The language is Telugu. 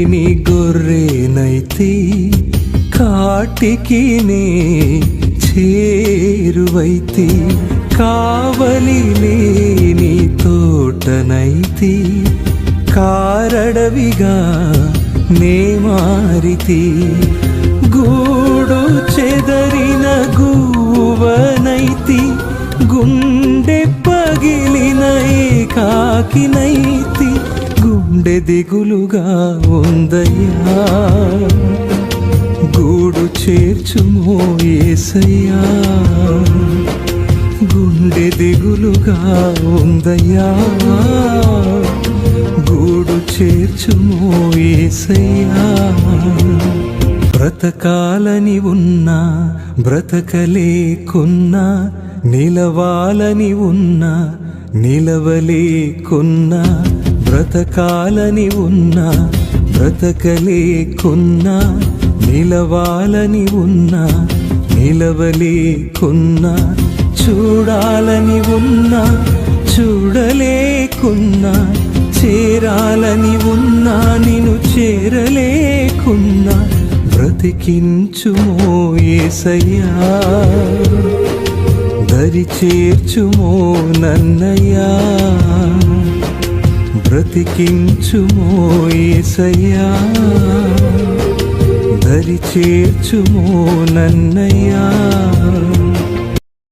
లేని గొర్రెనైతే కాటికి నే చేరువైతే, కావలి లేని తోటనైతే కారడవిగా నే మారితి, గూడు చెదరిన గూవనైతి, గుండె పగిలిన ఏకాకినైతి, గుండె దిగులుగా ఉందయ్యా, గూడు చేర్చుమో యేసయ్యా, గుండె దిగులుగా ఉందయ్యా, గూడు చేర్చుమో యేసయ్యా. బ్రతకాలని ఉన్నా బ్రతకలేకున్నా, నిలవాలని ఉన్నా నిలవలేకున్నా, బ్రతకాలని ఉన్నా బ్రతకలేకున్నా, నిలవాలని ఉన్నా నిలవలేకున్నా, చూడాలని ఉన్నా చూడలేకున్నా, చేరాలని ఉన్నా నిన్ను చేరలేకున్నా, బ్రతికించుమో యేసయ్యా, దరి చేర్చుమో నన్నయ్యా, బ్రతికించుమో యేసయ్యా, దరి చేర్చుమో నన్నయ్యా.